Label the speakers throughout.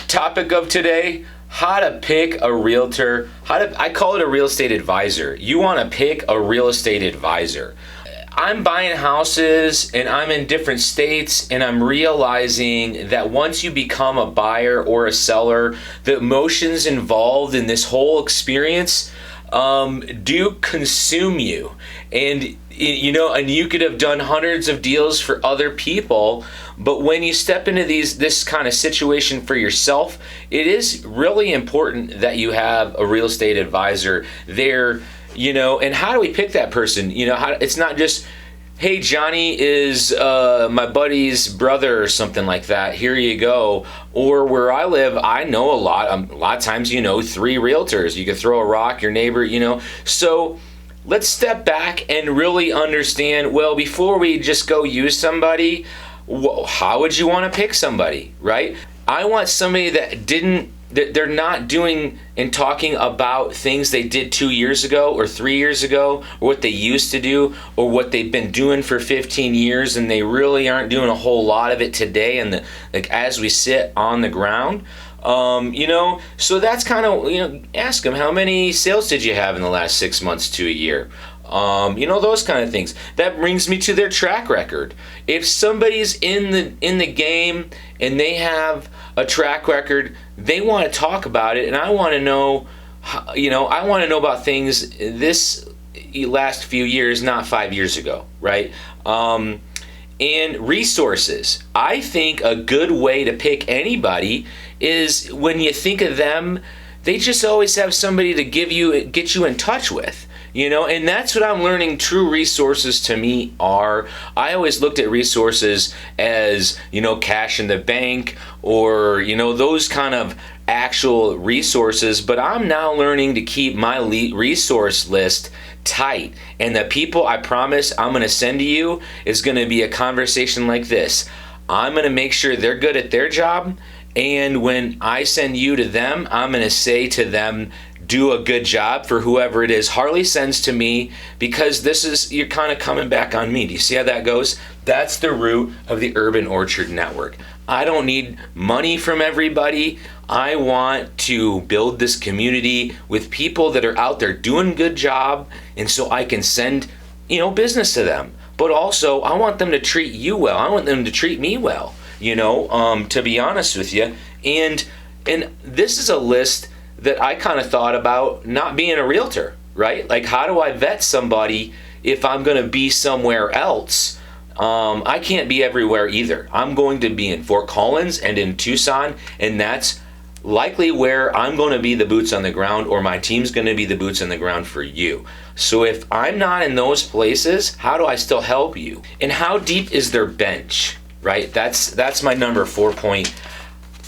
Speaker 1: Topic of today, how to pick a realtor. I call it a real estate advisor. You want to pick a real estate advisor. I'm buying houses and I'm in different states, and I'm realizing that once you become a buyer or a seller, the emotions involved in this whole experience do consume you. And you could have done hundreds of deals for other people, but when you step into this kind of situation for yourself, it is really important that you have a real estate advisor there. And how do we pick that person? It's not just, hey, Johnny is my buddy's brother or something like that, here you go. Or where I live, I know a lot of times, 3 realtors. You could throw a rock, your neighbor, So let's step back and really understand, well, before we just go use somebody, how would you want to pick somebody, right? I want somebody that they're not doing and talking about things they did 2 years ago or 3 years ago, or what they used to do, or what they've been doing for 15 years, and they really aren't doing a whole lot of it today, and as we sit on the ground. So that's kind of, ask them, how many sales did you have in the last 6 months to a year? Those kind of things. That brings me to their track record. If somebody's in the game and they have a track record, they want to talk about it, and I want to know, I want to know about things this last few years, not 5 years ago, right? And resources. I think a good way to pick anybody is when you think of them, they just always have somebody to get you in touch with. And that's what I'm learning true resources to me are. I always looked at resources as, cash in the bank or, those kind of actual resources, but I'm now learning to keep my resource list tight. And the people I promise I'm going to send to you is going to be a conversation like this. I'm going to make sure they're good at their job, and when I send you to them, I'm going to say to them, do a good job for whoever it is Harley sends to me, because you're kind of coming back on me. Do you see how that goes? That's the root of the Urban Orchard Network. I don't need money from everybody. I want to build this community with people that are out there doing a good job, and so I can send, business to them. But also, I want them to treat you well. I want them to treat me well, to be honest with you. And this is a list that I kind of thought about not being a realtor, right? Like, how do I vet somebody if I'm going to be somewhere else? I can't be everywhere either. I'm going to be in Fort Collins and in Tucson, and that's likely where I'm going to be the boots on the ground, or my team's going to be the boots on the ground for you. So if I'm not in those places, how do I still help you? And how deep is their bench, right? That's my number 4 point.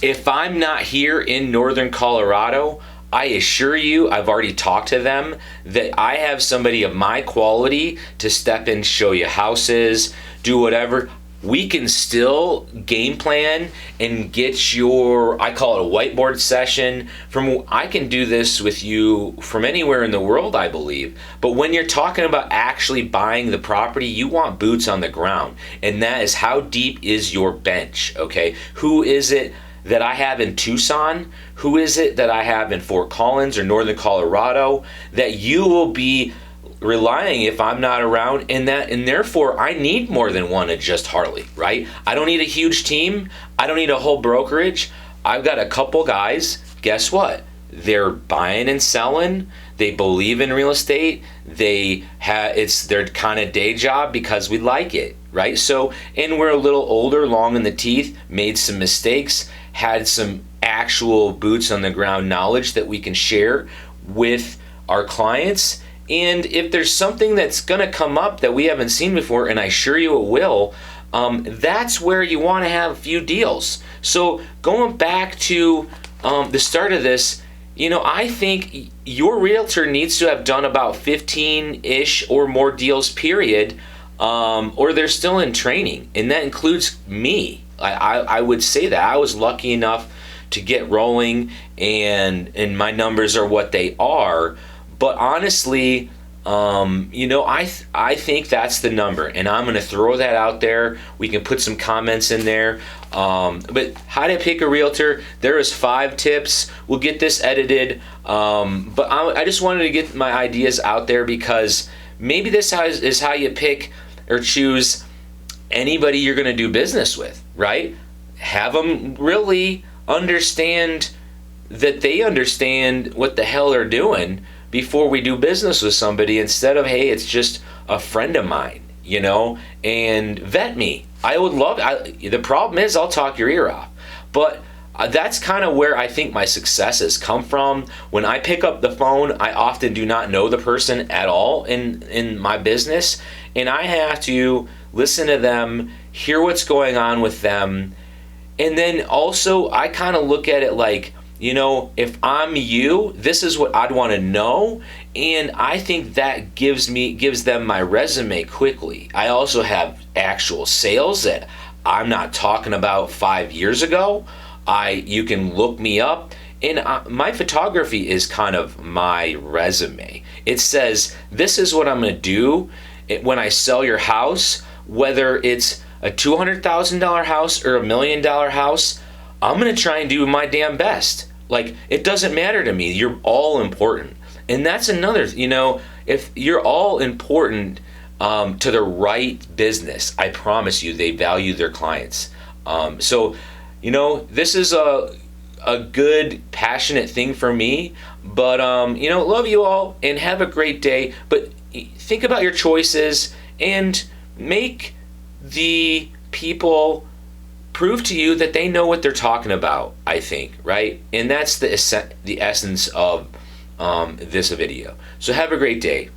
Speaker 1: If I'm not here in Northern Colorado, I assure you, I've already talked to them, that I have somebody of my quality to step in, show you houses, do whatever. We can still game plan and get I call it a whiteboard session. I can do this with you from anywhere in the world, I believe. But when you're talking about actually buying the property, you want boots on the ground. And that is, how deep is your bench, okay? Who is it that I have in Tucson? Who is it that I have in Fort Collins or Northern Colorado that you will be relying if I'm not around? And therefore I need more than one of just Harley, right? I don't need a huge team. I don't need a whole brokerage. I've got a couple guys. Guess what? They're buying and selling. They believe in real estate. It's their kind of day job because we like it, right? So, and we're a little older, long in the teeth, made some mistakes, had some actual boots on the ground knowledge that we can share with our clients. And if there's something that's going to come up that we haven't seen before, and I assure you it will, that's where you want to have a few deals. So going back to the start of this, I think your realtor needs to have done about 15-ish or more deals, period, or they're still in training. And that includes me. I would say that. I was lucky enough to get rolling, and my numbers are what they are. But honestly, I think that's the number, and I'm going to throw that out there. We can put some comments in there. But how to pick a realtor, there is 5 tips. We'll get this edited, but I just wanted to get my ideas out there, because maybe this is how you pick or choose anybody you're going to do business with, right? Have them really understand that they understand what the hell they're doing before we do business with somebody, instead of, hey, it's just a friend of mine, and vet me. I would love, the problem is I'll talk your ear off, but that's kind of where I think my successes come from. When I pick up the phone, I often do not know the person at all in my business, and I have to listen to them, hear what's going on with them, and then also I kind of look at it like, if I'm you, this is what I'd want to know, and I think that gives them my resume quickly. I also have actual sales that I'm not talking about 5 years ago. You can look me up, and my photography is kind of my resume. It says, this is what I'm going to do when I sell your house, whether it's a $200,000 house or $1 million house. I'm going to try and do my damn best. Like, it doesn't matter to me. You're all important. And that's another, if you're all important to the right business, I promise you they value their clients. So this is a good, passionate thing for me. But, love you all and have a great day. But think about your choices and make the people prove to you that they know what they're talking about, I think, right? And that's the essence of this video. So have a great day.